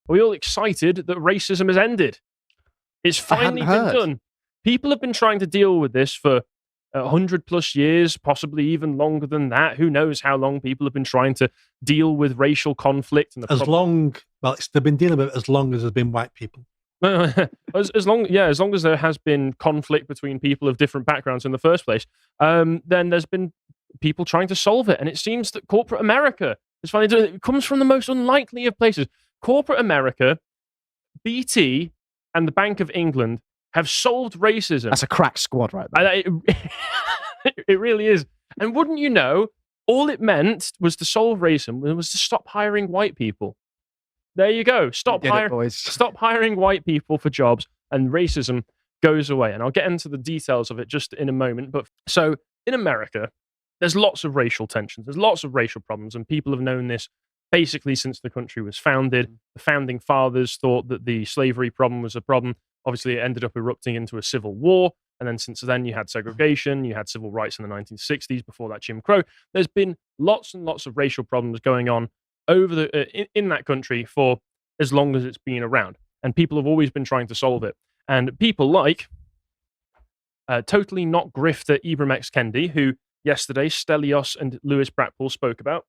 Are we all excited that racism has ended? It's finally been done. People have been trying to deal with this for 100 plus years, possibly even longer than that. Who knows how long people have been trying to deal with racial conflict? And they've been dealing with it as long as there's been white people. as long as there has been conflict between people of different backgrounds in the first place, then there's been people trying to solve it. And it seems that corporate America is finally doing it. It comes from the most unlikely of places. Corporate America, BT, and the Bank of England have solved racism. That's a crack squad right there. It really is. And wouldn't you know, all it meant was to solve racism was to stop hiring white people. There you go. Stop hiring white people for jobs, and racism goes away. And I'll get into the details of it just in a moment. But so in America, there's lots of racial tensions. There's lots of racial problems, and people have known this basically since the country was founded. The founding fathers thought that the slavery problem was a problem. Obviously, it ended up erupting into a civil war. And then since then, you had segregation, you had civil rights in the 1960s, before that Jim Crow. There's been lots and lots of racial problems going on in that country for as long as it's been around. And people have always been trying to solve it. And people like totally not grifter Ibram X. Kendi, who yesterday Stelios and Lewis Brackpool spoke about.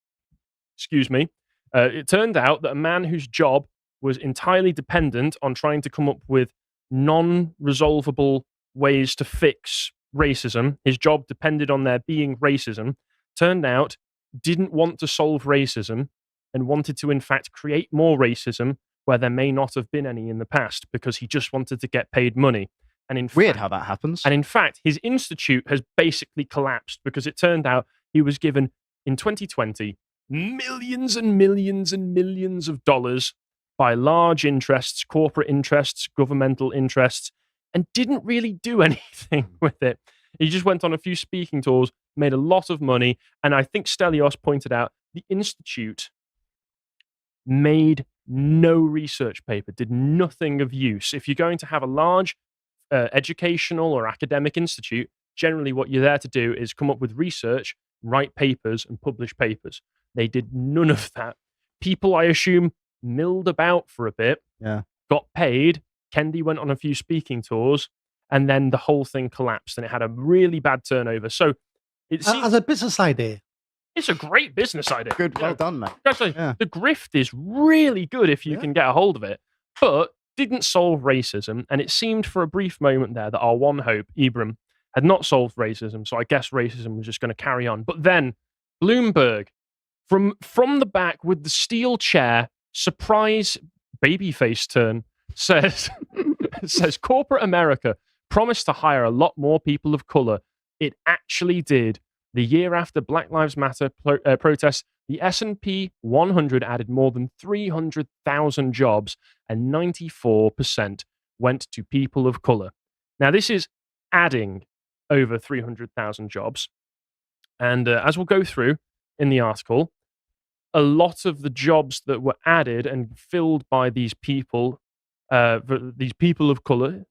Excuse me. It turned out that a man whose job was entirely dependent on trying to come up with non-resolvable ways to fix racism, his job depended on there being racism, turned out didn't want to solve racism and wanted to, in fact, create more racism where there may not have been any in the past, because he just wanted to get paid money. And Weird how that happens. And in fact, his institute has basically collapsed, because it turned out he was given, in 2020, millions and millions and millions of dollars by large interests, corporate interests, governmental interests, and didn't really do anything with it. He just went on a few speaking tours, made a lot of money, and I think Stelios pointed out the institute made no research paper, did nothing of use. If you're going to have a large educational or academic institute, generally what you're there to do is come up with research, write papers, and publish papers. They did none of that. People, I assume, milled about for a bit, got paid. Kendi went on a few speaking tours, and then the whole thing collapsed, and it had a really bad turnover. So it seems, as a business idea, it's a great business idea. Good, well done, mate. Actually, the grift is really good if you can get a hold of it, but didn't solve racism. And it seemed for a brief moment there that our one hope, Ibram, had not solved racism. So I guess racism was just going to carry on. But then Bloomberg, from the back with the steel chair, surprise babyface turn, says corporate America promised to hire a lot more people of color. It actually did. The year after Black Lives Matter protests, the S&P 100 added more than 300,000 jobs, and 94% went to people of color. Now, this is adding over 300,000 jobs. And as we'll go through in the article, a lot of the jobs that were added and filled by these people of color,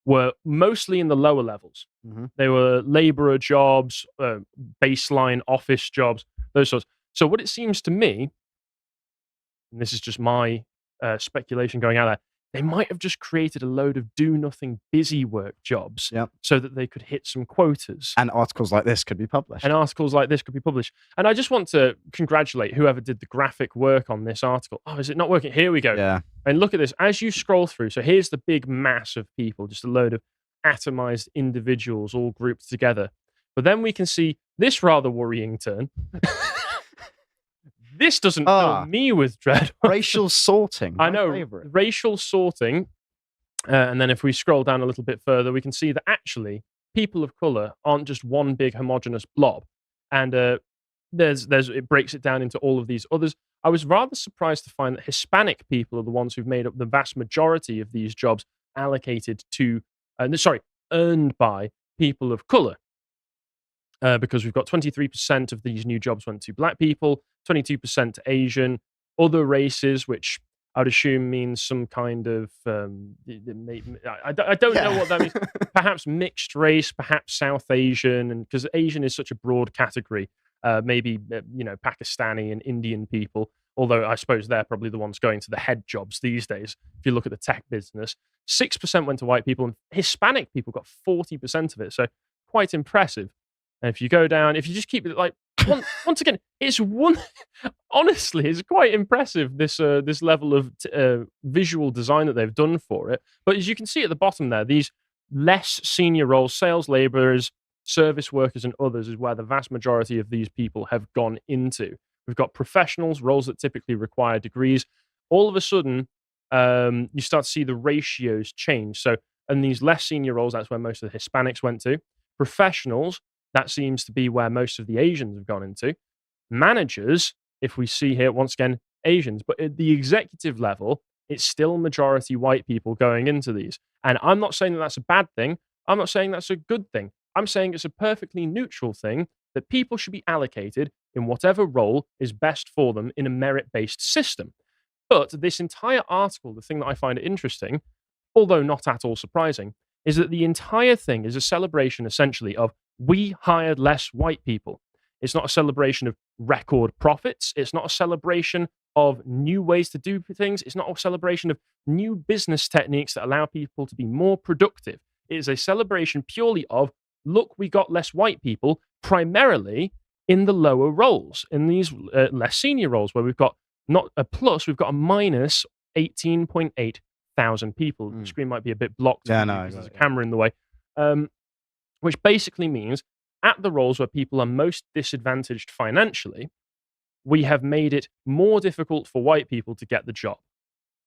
were mostly in the lower levels. Mm-hmm. They were laborer jobs, baseline office jobs, those sorts. So what it seems to me, and this is just my speculation going out there, they might have just created a load of do-nothing busy work jobs so that they could hit some quotas. And articles like this could be published. And I just want to congratulate whoever did the graphic work on this article. Oh, is it not working? Here we go. Yeah. And look at this. As you scroll through, so here's the big mass of people, just a load of atomized individuals all grouped together. But then we can see this rather worrying turn. This doesn't fill me with dread. Racial sorting. I know. Favorite. Racial sorting. And then if we scroll down a little bit further, we can see that actually people of color aren't just one big homogenous blob. And it breaks it down into all of these others. I was rather surprised to find that Hispanic people are the ones who've made up the vast majority of these jobs allocated to, earned by people of color. Because we've got 23% of these new jobs went to black people, 22% to Asian, other races, which I would assume means some kind of, I don't know what that means. Perhaps mixed race, perhaps South Asian, and because Asian is such a broad category, maybe Pakistani and Indian people. although I suppose they're probably the ones going to the head jobs these days. If you look at the tech business, 6% went to white people, and Hispanic people got 40% of it. So quite impressive. And if you go down, if you just keep it like, once again, it's one. Honestly, it's quite impressive, this level of visual design that they've done for it. But as you can see at the bottom there, these less senior roles, sales laborers, service workers, and others, is where the vast majority of these people have gone into. We've got professionals, roles that typically require degrees. All of a sudden, you start to see the ratios change. So, in these less senior roles, that's where most of the Hispanics went to. Professionals, that seems to be where most of the Asians have gone into. Managers, if we see here, once again, Asians. But at the executive level, it's still majority white people going into these. And I'm not saying that that's a bad thing. I'm not saying that's a good thing. I'm saying it's a perfectly neutral thing, that people should be allocated in whatever role is best for them in a merit-based system. But this entire article, the thing that I find interesting, although not at all surprising, is that the entire thing is a celebration, essentially, of we hired less white people. It's not a celebration of record profits. It's not a celebration of new ways to do things. It's not a celebration of new business techniques that allow people to be more productive. It is a celebration purely of, look, we got less white people, primarily in the lower roles, in these less senior roles, where we've got not a plus, we've got a minus 18.8 thousand people. The screen might be a bit blocked because there's a camera in the way. Which basically means at the roles where people are most disadvantaged financially, we have made it more difficult for white people to get the job,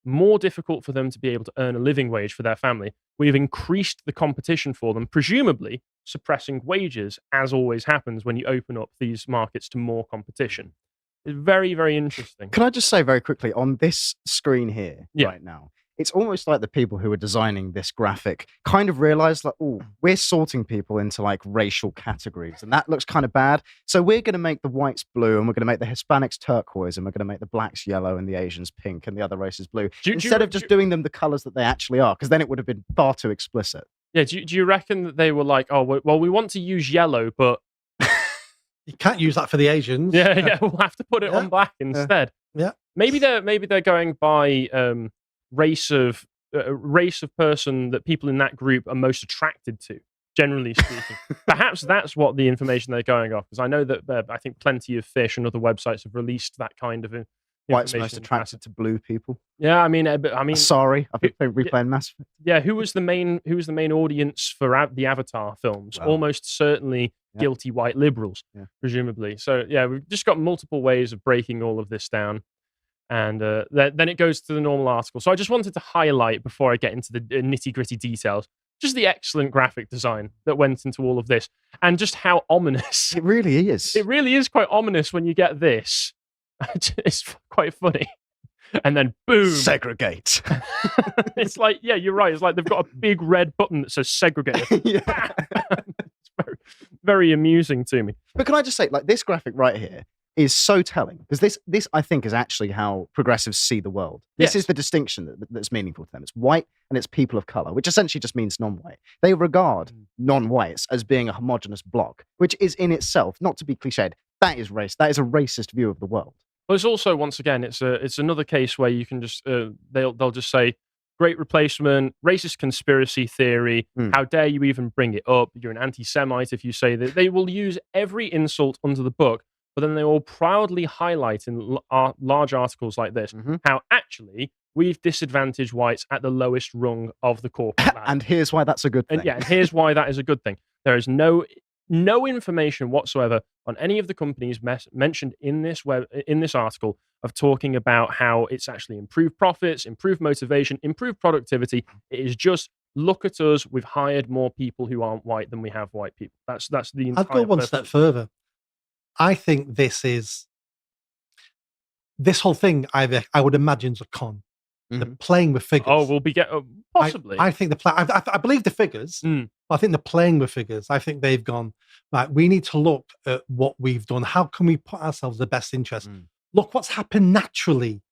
more difficult for them to be able to earn a living wage for their family. We've increased the competition for them, presumably suppressing wages, as always happens when you open up these markets to more competition. It's very, very interesting. Can I just say very quickly, on this screen here right now, it's almost like the people who are designing this graphic kind of realized, like, oh, we're sorting people into like racial categories, and that looks kind of bad. So we're going to make the whites blue, and we're going to make the Hispanics turquoise, and we're going to make the blacks yellow, and the Asians pink, and the other races blue, instead of just doing them the colors that they actually are, because then it would have been far too explicit. Yeah, do you reckon that they were like, oh, well, we want to use yellow, but you can't use that for the Asians. Yeah, we'll have to put it on black instead. Yeah. Maybe they're going by race of person that people in that group are most attracted to, generally speaking. Perhaps that's what the information they're going off, because I know that I think Plenty of Fish and other websites have released that kind of information. White's most attracted to blue people. Yeah, I mean, sorry, I've been replaying Mass Effect. Yeah, who was the main audience for the Avatar films? Well, almost certainly guilty white liberals, presumably. So yeah, we've just got multiple ways of breaking all of this down. And then it goes to the normal article. So I just wanted to highlight, before I get into the nitty-gritty details, just the excellent graphic design that went into all of this, and just how ominous. It really is. It really is quite ominous when you get this. It's quite funny. And then, boom. Segregate. It's like, yeah, you're right. It's like they've got a big red button that says segregate. It's very, very amusing to me. But can I just say, like, this graphic right here is so telling, because this I think is actually how progressives see the world. This is the distinction that's meaningful to them. It's white and it's people of color, which essentially just means non-white. They regard non-whites as being a homogenous block, which is in itself, not to be cliched, that is race. That is a racist view of the world. Well, it's also, once again, it's another case where you can just they'll just say, great replacement, racist conspiracy theory. How dare you even bring it up? You're an anti-Semite if you say that. They will use every insult under the book, but then they will proudly highlight in large articles like this how actually we've disadvantaged whites at the lowest rung of the corporate ladder. And here's why that's a good thing. And here's why that is a good thing. There is no information whatsoever on any of the companies mentioned in this article of talking about how it's actually improved profits, improved motivation, improved productivity. It is just, look at us, we've hired more people who aren't white than we have white people. That's the entire. I'd go one step further. I think this whole thing, I would imagine, is a con. They're playing with figures. Oh, we'll be possibly. I think I believe the figures. I think they're playing with figures. I think they've gone, right, we need to look at what we've done. How can we put ourselves in the best interest? Look what's happened naturally.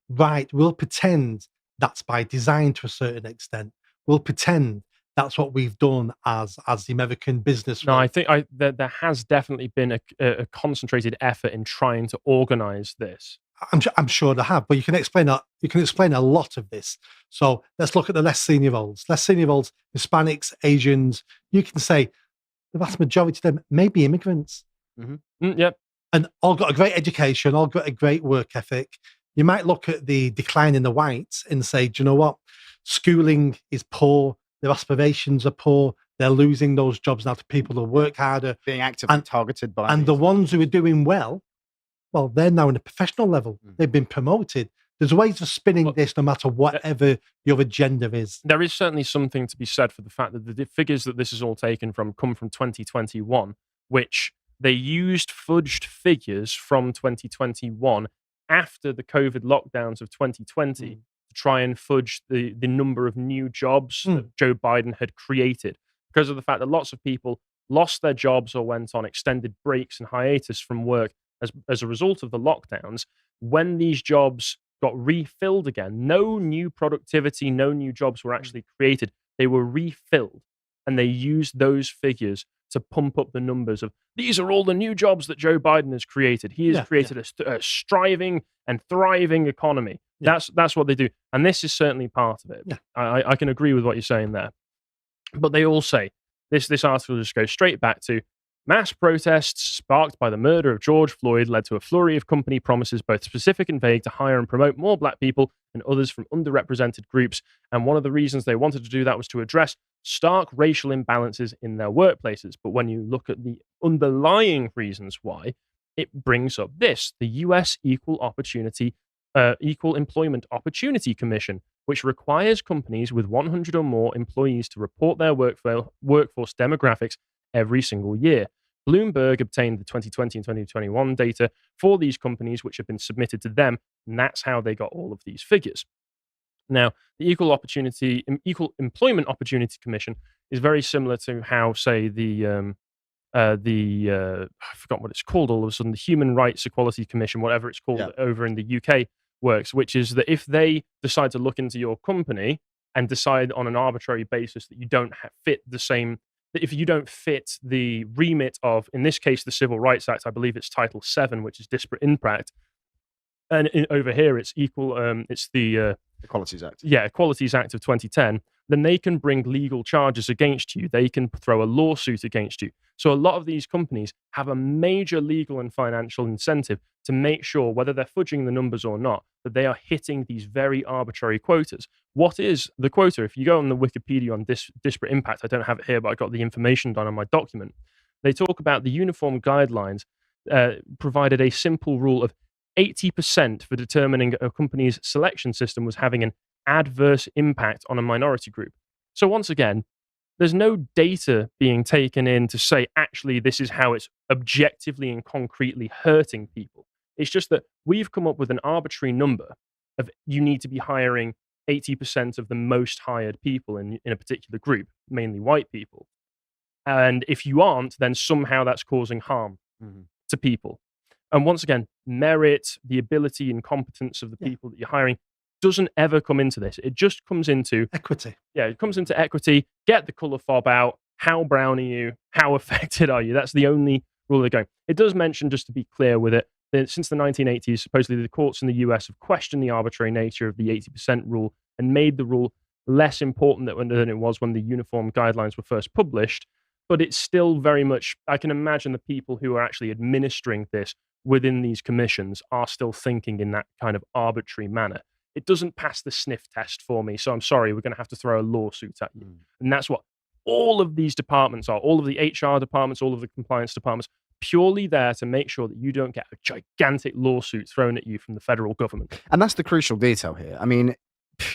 Right, we'll pretend that's by design to a certain extent. We'll pretend that's what we've done as the American business. No, I think there has definitely been a concentrated effort in trying to organize this. I'm sure they have, but you can explain that. You can explain a lot of this. So let's look at the less senior roles. Less senior roles, Hispanics, Asians. You can say the vast majority of them may be immigrants. Yep. And all got a great education, all got a great work ethic. You might look at the decline in the whites and say, do you know what? Schooling is poor. Their aspirations are poor. They're losing those jobs now to people who work harder. Being actively targeted by. And the ones who are doing well, they're now in a professional level. They've been promoted. There's ways of spinning this no matter whatever your agenda is. There is certainly something to be said for the fact that the figures that this is all taken from come from 2021, which they used fudged figures from 2021 after the COVID lockdowns of 2020 to try and fudge the number of new jobs that Joe Biden had created, because of the fact that lots of people lost their jobs or went on extended breaks and hiatus from work as a result of the lockdowns. When these jobs got refilled again, no new productivity, no new jobs were actually created. They were refilled, and they used those figures to pump up the numbers of these are all the new jobs that Joe Biden has created. He has created a striving and thriving economy. That's what they do, and this is certainly part of it. I can agree with what you're saying there, but they all say this article just goes straight back to mass protests sparked by the murder of George Floyd led to a flurry of company promises, both specific and vague, to hire and promote more black people and others from underrepresented groups. And one of the reasons they wanted to do that was to address stark racial imbalances in their workplaces. But when you look at the underlying reasons why, it brings up this: the U.S. Equal Employment Opportunity Commission, which requires companies with 100 or more employees to report their workforce demographics every single year. Bloomberg obtained the 2020 and 2021 data for these companies, which have been submitted to them, and that's how they got all of these figures. Now, the Equal Employment Opportunity Commission is very similar to how, say, I forgot what it's called all of a sudden, the Human Rights Equality Commission, whatever it's called over in the UK, works, which is that if they decide to look into your company and decide on an arbitrary basis that you don't fit the same, if you don't fit the remit of, in this case, the Civil Rights Act, I believe it's Title VII, which is disparate impact, and over here it's it's the Equalities Act. Yeah, Equalities Act of 2010. Then they can bring legal charges against you. They can throw a lawsuit against you. So a lot of these companies have a major legal and financial incentive to make sure, whether they're fudging the numbers or not, that they are hitting these very arbitrary quotas. What is the quota? If you go on the Wikipedia on disparate impact, I don't have it here, but I got the information down on my document. They talk about the uniform guidelines provided a simple rule of 80% for determining a company's selection system was having an adverse impact on a minority group. So once again, there's no data being taken in to say, actually, this is how it's objectively and concretely hurting people. It's just that we've come up with an arbitrary number of you need to be hiring 80% of the most hired people in a particular group, mainly white people. And if you aren't, then somehow that's causing harm to people. And once again, merit, the ability and competence of the people that you're hiring doesn't ever come into this. It just comes into equity. Yeah, it comes into equity. Get the colour fob out. How brown are you? How affected are you? That's the only rule they're going. It does mention, just to be clear with it, that since the 1980s, supposedly the courts in the US have questioned the arbitrary nature of the 80% rule and made the rule less important than it was when the uniform guidelines were first published. But it's still very much, I can imagine the people who are actually administering this within these commissions are still thinking in that kind of arbitrary manner. It doesn't pass the sniff test for me, so I'm sorry, we're going to have to throw a lawsuit at you. And that's what all of these departments are, all of the HR departments, all of the compliance departments, purely there to make sure that you don't get a gigantic lawsuit thrown at you from the federal government. And that's the crucial detail here. I mean,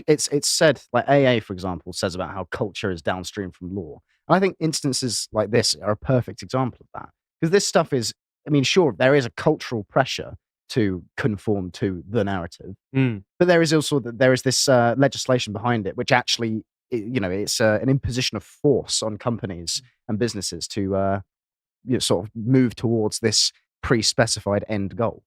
it's said, like AA, for example, says about how culture is downstream from law. And I think instances like this are a perfect example of that. Because this stuff is, I mean, sure, there is a cultural pressure to conform to the narrative, but there is also this legislation behind it, which actually, it's an imposition of force on companies and businesses to sort of move towards this pre-specified end goal.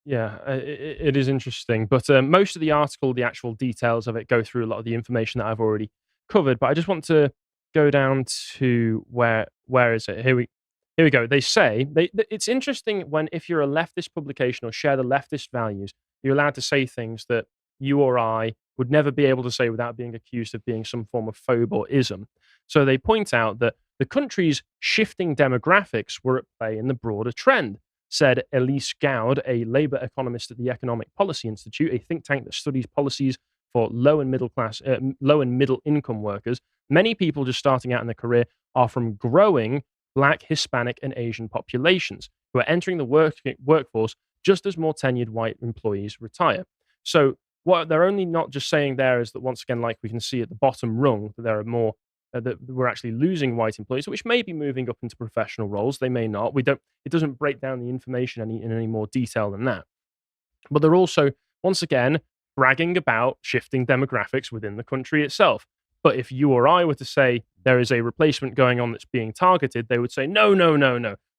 Yeah, it is interesting, but most of the article, the actual details of it, go through a lot of the information that I've already covered. But I just want to go down to where is it? Here Here we go. They say, it's interesting if you're a leftist publication or share the leftist values, you're allowed to say things that you or I would never be able to say without being accused of being some form of phobe or ism. So they point out that the country's shifting demographics were at play in the broader trend, said Elise Goud, a Labour economist at the Economic Policy Institute, a think tank that studies policies for low and middle income workers. Many people just starting out in their career are from growing Black, Hispanic, and Asian populations who are entering the workforce just as more tenured white employees retire. So what they're only not just saying there is that, once again, like we can see at the bottom rung, that there are more that we're actually losing white employees, which may be moving up into professional roles. They may not. It doesn't break down the information in any more detail than that. But they're also, once again, bragging about shifting demographics within the country itself. But if you or I were to say there is a replacement going on that's being targeted, they would say, no.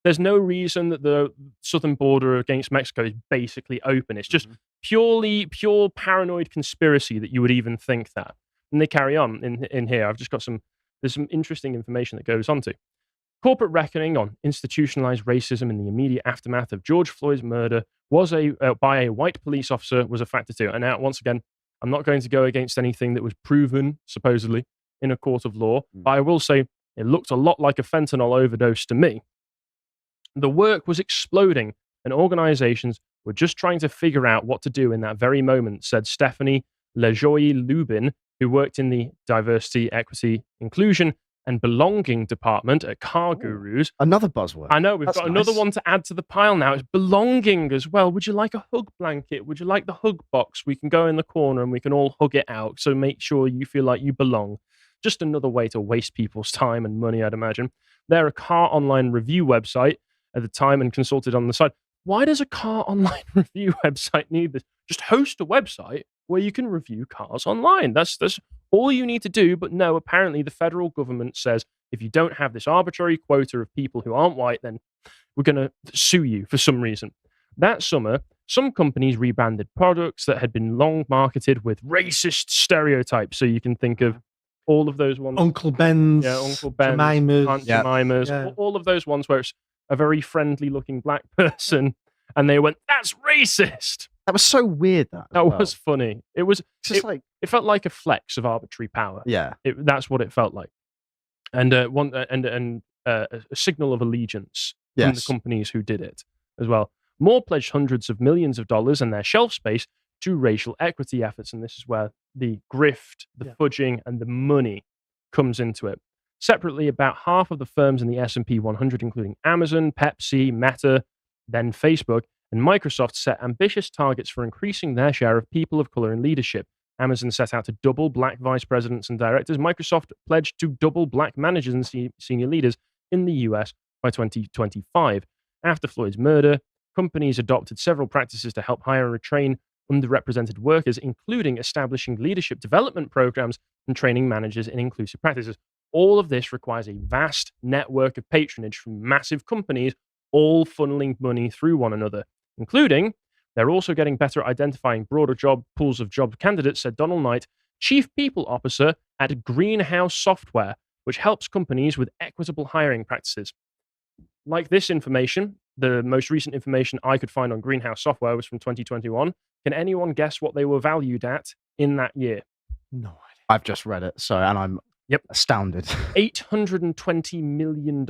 There's no reason that the southern border against Mexico is basically open. It's just pure paranoid conspiracy that you would even think that. And they carry on in here. I've just got there's some interesting information that goes on to. Corporate reckoning on institutionalized racism in the immediate aftermath of George Floyd's murder by a white police officer was a factor too. And now, once again, I'm not going to go against anything that was proven, supposedly, in a court of law, but I will say it looked a lot like a fentanyl overdose to me. The work was exploding, and organizations were just trying to figure out what to do in that very moment, said Stephanie Lejoy-Lubin, who worked in the Diversity, Equity, Inclusion, and Belonging department at Car Gurus. Another buzzword. I know, we've got another one to add to the pile now. It's belonging as well. Would you like a hug blanket? Would you like the hug box? We can go in the corner and we can all hug it out. So make sure you feel like you belong. Just another way to waste people's time and money, I'd imagine. They're a car online review website at the time and consulted on the site. Why does a car online review website need this? Just host a website where you can review cars online. That's all you need to do. But no, apparently the federal government says if you don't have this arbitrary quota of people who aren't white, then we're going to sue you for some reason. That summer, some companies rebranded products that had been long marketed with racist stereotypes. So you can think of all of those ones. Uncle Ben's, Jemima's, Aunt Jemima's, all of those ones where it's a very friendly looking black person. And they went, that's racist. That was so weird. That was funny. It was just it felt like a flex of arbitrary power. Yeah, that's what it felt like, and a signal of allegiance from the companies who did it as well. More pledged hundreds of millions of dollars and their shelf space to racial equity efforts, and this is where the grift, the fudging, and the money comes into it. Separately, about half of the firms in the S&P 100, including Amazon, Pepsi, Meta, then Facebook, and Microsoft, set ambitious targets for increasing their share of people of color in leadership. Amazon set out to double black vice presidents and directors. Microsoft pledged to double black managers and senior leaders in the US by 2025. After Floyd's murder, companies adopted several practices to help hire and retrain underrepresented workers, including establishing leadership development programs and training managers in inclusive practices. All of this requires a vast network of patronage from massive companies, all funneling money through one another, including they're also getting better at identifying broader pools of job candidates, said Donald Knight, Chief People Officer at Greenhouse Software, which helps companies with equitable hiring practices. Like this information, the most recent information I could find on Greenhouse Software was from 2021. Can anyone guess what they were valued at in that year? No idea. I've just read it, and I'm astounded. $820 million.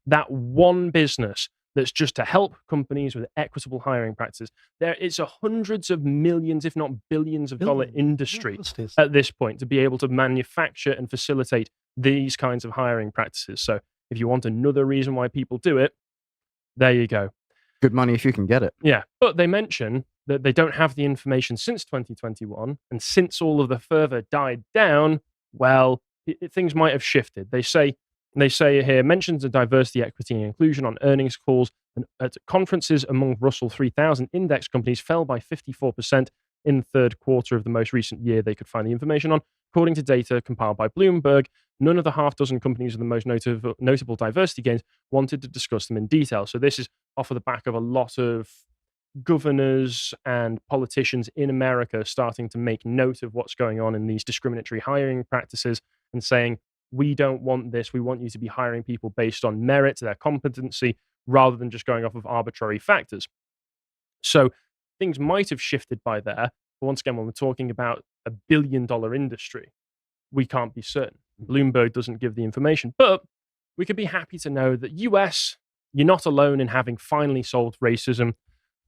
That one business that's just to help companies with equitable hiring practices. There is a hundreds of millions, if not billions of dollar industry at this point to be able to manufacture and facilitate these kinds of hiring practices. So if you want another reason why people do it, there you go. Good money if you can get it. Yeah, but they mention that they don't have the information since 2021, and since all of the fervor died down, well, things might have shifted. They say here, mentions of diversity, equity, and inclusion on earnings calls and at conferences among Russell 3000 index companies fell by 54% in the third quarter of the most recent year they could find the information on. According to data compiled by Bloomberg, none of the half dozen companies with the most notable diversity gains wanted to discuss them in detail. So this is off of the back of a lot of governors and politicians in America starting to make note of what's going on in these discriminatory hiring practices and saying, we don't want this. We want you to be hiring people based on merit, their competency, rather than just going off of arbitrary factors. So things might have shifted by there. But once again, when we're talking about a billion-dollar industry, we can't be certain. Bloomberg doesn't give the information. But we could be happy to know that US, you're not alone in having finally solved racism.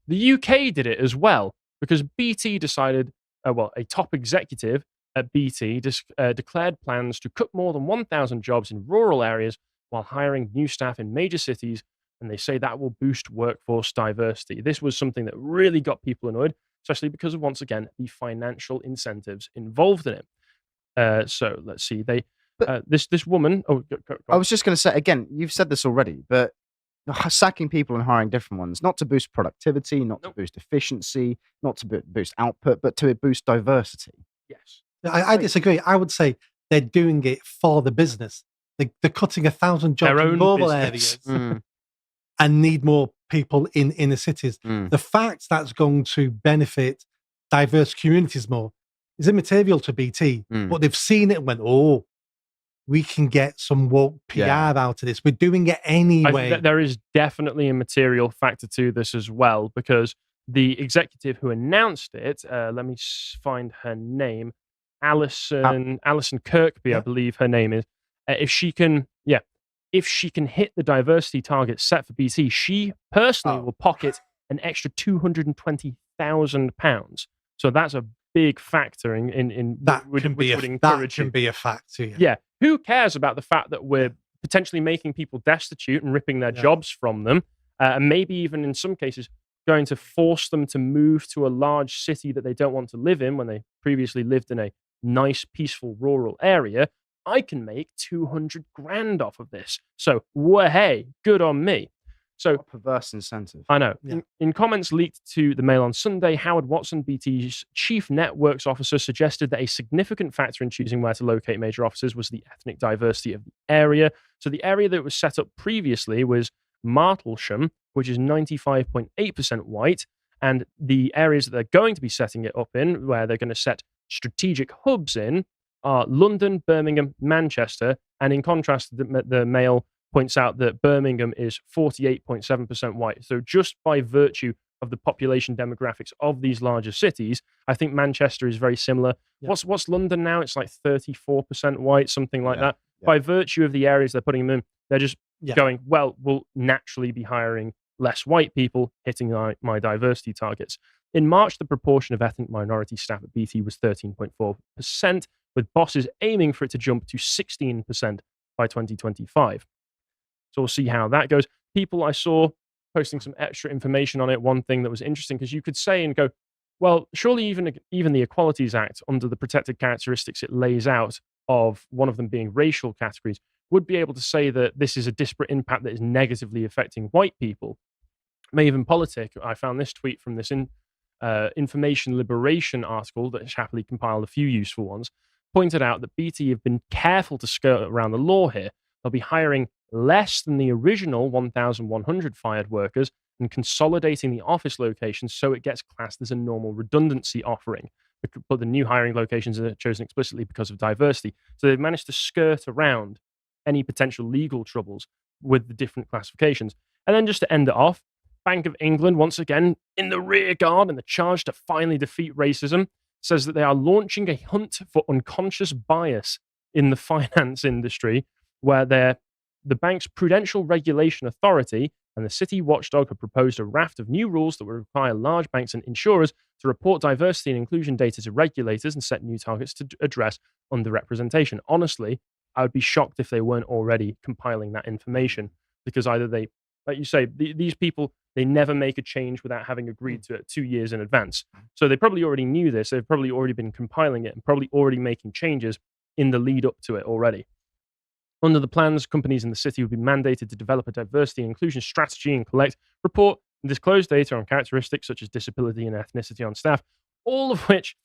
The UK did it as well, because BT decided, a top executive at BT declared plans to cut more than 1,000 jobs in rural areas while hiring new staff in major cities, and they say that will boost workforce diversity. This was something that really got people annoyed, especially because of, once again, the financial incentives involved in it. So let's see. This woman. Oh, go I was just going to say again. You've said this already, but sacking people and hiring different ones, not to boost productivity, not to boost efficiency, not to boost output, but to boost diversity. Yes. I disagree. I would say they're doing it for the business. They're cutting 1,000 jobs in rural areas and need more people in inner cities. The fact that's going to benefit diverse communities more is immaterial to BT, but they've seen it and went, oh, we can get some woke PR out of this. We're doing it anyway. There is definitely a material factor to this as well, because the executive who announced it, let me find her name, Alison Kirkby, I believe her name is. If she can hit the diversity target set for BT, she personally will pocket an extra £220,000. So that's a big factor in that can be a factor. Yeah. Who cares about the fact that we're potentially making people destitute and ripping their jobs from them, and maybe even in some cases going to force them to move to a large city that they don't want to live in when they previously lived in a nice, peaceful rural area? I can make 200 grand off of this. So, hey, good on me. So, what a perverse incentive. I know. Yeah. In comments leaked to the Mail on Sunday, Howard Watson, BT's chief networks officer, suggested that a significant factor in choosing where to locate major offices was the ethnic diversity of the area. So the area that was set up previously was Martlesham, which is 95.8% white, and the areas that they're going to be setting it up in, where they're going to set strategic hubs in, are London, Birmingham, Manchester, and in contrast, the Mail points out that Birmingham is 48.7% white. So just by virtue of the population demographics of these larger cities, I think Manchester is very similar. Yeah. What's London now? It's like 34% white, something like that. Yeah. By virtue of the areas they're putting them in, they're just going, well, we'll naturally be hiring less white people, hitting my diversity targets. In March, the proportion of ethnic minority staff at BT was 13.4%, with bosses aiming for it to jump to 16% by 2025. So we'll see how that goes. People I saw posting some extra information on it. One thing that was interesting, because you could say and go, well, surely even the Equalities Act, under the protected characteristics it lays out of one of them being racial categories, would be able to say that this is a disparate impact that is negatively affecting white people. Maven Politic, I found this tweet from this Information Liberation article that has happily compiled a few useful ones, pointed out that BT have been careful to skirt around the law here. They'll be hiring less than the original 1,100 fired workers and consolidating the office locations so it gets classed as a normal redundancy offering. But the new hiring locations are chosen explicitly because of diversity. So they've managed to skirt around any potential legal troubles with the different classifications. And then just to end it off, Bank of England, once again, in the rear guard and the charge to finally defeat racism, says that they are launching a hunt for unconscious bias in the finance industry, where the bank's Prudential Regulation Authority and the City Watchdog have proposed a raft of new rules that will require large banks and insurers to report diversity and inclusion data to regulators and set new targets to address underrepresentation. Honestly, I would be shocked if they weren't already compiling that information, because either they, like you say, these people, they never make a change without having agreed to it 2 years in advance. So they probably already knew this. They've probably already been compiling it and probably already making changes in the lead up to it already. Under the plans, companies in the city would be mandated to develop a diversity and inclusion strategy and collect, report, and disclose data on characteristics such as disability and ethnicity on staff, all of which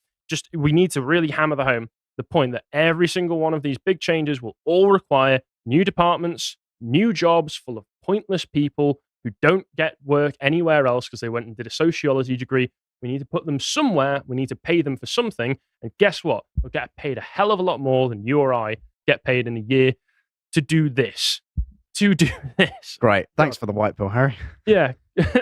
we need to really hammer home the point that every single one of these big changes will all require new departments, new jobs full of pointless people who don't get work anywhere else because they went and did a sociology degree. We need to put them somewhere. We need to pay them for something. And guess what? They'll get paid a hell of a lot more than you or I get paid in a year to do this. Great. Thanks for the white pill, Harry. Yeah.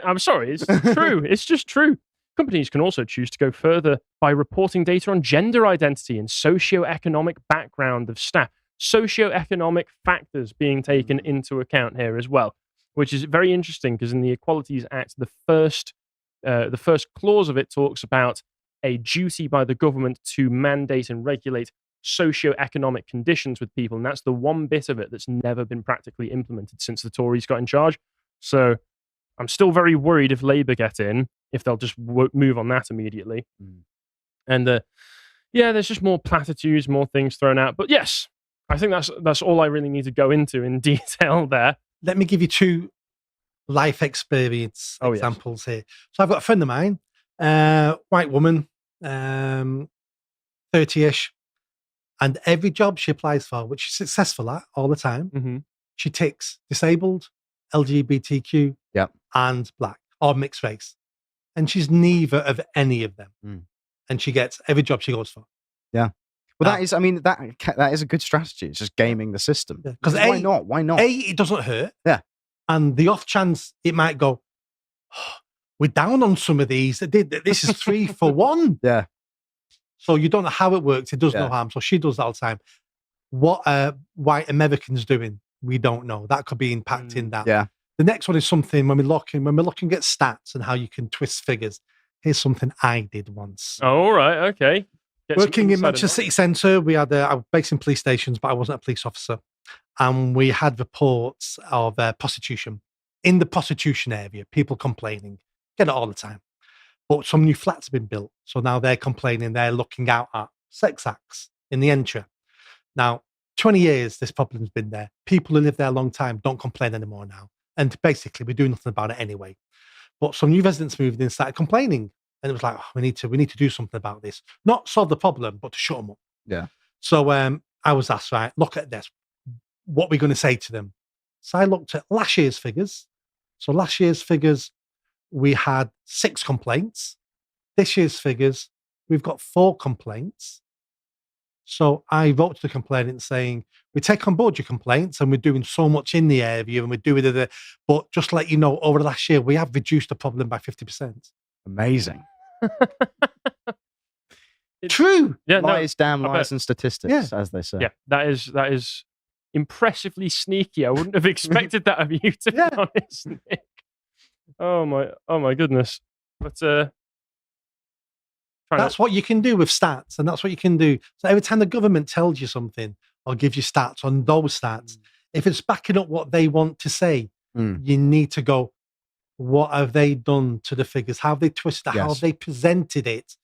I'm sorry. It's true. It's just true. Companies can also choose to go further by reporting data on gender identity and socioeconomic background of staff. Socioeconomic factors being taken into account here as well, which is very interesting because in the Equalities Act, the first clause of it talks about a duty by the government to mandate and regulate socioeconomic conditions with people, and that's the one bit of it that's never been practically implemented since the Tories got in charge. So I'm still very worried if Labour get in, if they'll just move on that immediately. And there's just more platitudes, more things thrown out. But yes, I think that's all I really need to go into in detail there. Let me give you 2 life experience examples here. So I've got a friend of mine, white woman, 30-ish, and every job she applies for, which she's successful at all the time, she ticks disabled, LGBTQ, and black, or mixed race. And she's neither of any of them. And she gets every job she goes for. Yeah. Well, that is a good strategy. It's just gaming the system. Because why not? Why not? It doesn't hurt. Yeah. And the off chance it might go, we're down on some of these. This is 3 for 1. Yeah. So you don't know how it works. It does no harm. So she does that all the time. What white Americans doing, we don't know. That could be impacting that. Yeah. The next one is something when we're looking at stats and how you can twist figures. Here's something I did once. Oh, right. Okay. Working in Manchester City Centre, we had I was based in police stations, but I wasn't a police officer. And we had reports of prostitution. In the prostitution area, people complaining. Get it all the time. But some new flats have been built. So now they're complaining, they're looking out at sex acts in the entry. Now, 20 years, this problem's been there. People who live there a long time don't complain anymore now. And basically, we're doing nothing about it anyway. But some new residents moved in and started complaining. And it was like, we need to do something about this. Not solve the problem, but to shut them up. Yeah. So I was asked, right, look at this. What are we going to say to them? So I looked at last year's figures. So last year's figures, we had 6 complaints. This year's figures, we've got 4 complaints. So I wrote to the complainant saying, we take on board your complaints and we're doing so much in the area and we're doing it. But just to let you know, over the last year, we have reduced the problem by 50%. Amazing. True. Yeah, lies and statistics, as they say. Yeah, that is impressively sneaky. I wouldn't have expected that of you, to be honest, Nick. Oh my goodness. But that's what you can do with stats, and that's what you can do. So every time the government tells you something or gives you stats on those stats, if it's backing up what they want to say, you need to go, what have they done to the figures? How have they twisted it? How have they presented it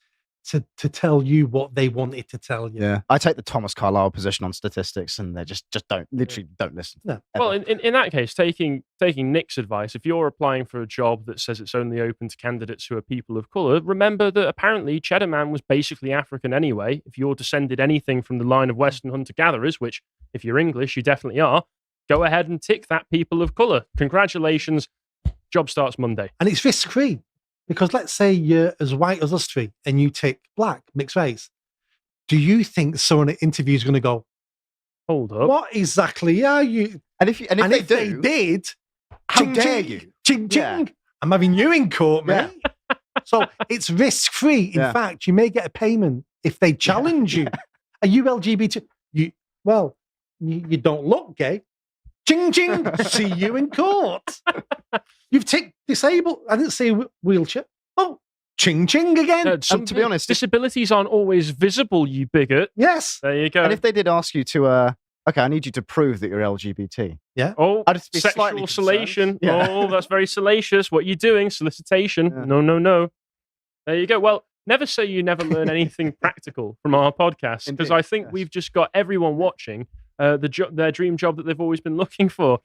to tell you what they wanted to tell you? Yeah. I take the Thomas Carlyle position on statistics, and they just don't listen. No. Well, in that case, taking Nick's advice, if you're applying for a job that says it's only open to candidates who are people of colour, remember that apparently Cheddar Man was basically African anyway. If you're descended anything from the line of Western hunter-gatherers, which if you're English, you definitely are, go ahead and tick that people of colour. Congratulations. Job starts Monday. And it's risk-free. Because let's say you're as white as us 3 and you tick black, mixed race. Do you think someone at interview is going to go, hold up, what exactly are you? And if they did, how dare you? Ching, ching. I'm having you in court, mate. So it's risk-free. In fact, you may get a payment if they challenge you. Are you LGBT? You don't look gay. Ching, ching. See you in court. You've ticked disabled. I didn't say wheelchair. Oh, ching, ching again. To be honest, disabilities aren't always visible, you bigot. Yes. There you go. And if they did ask you to, okay, I need you to prove that you're LGBT. Yeah. Oh, I'd just be sexual salation. Yeah. Oh, that's very salacious. What are you doing? Solicitation. Yeah. No. There you go. Well, never say you never learn anything practical from our podcast, because I think we've just got everyone watching their dream job that they've always been looking for.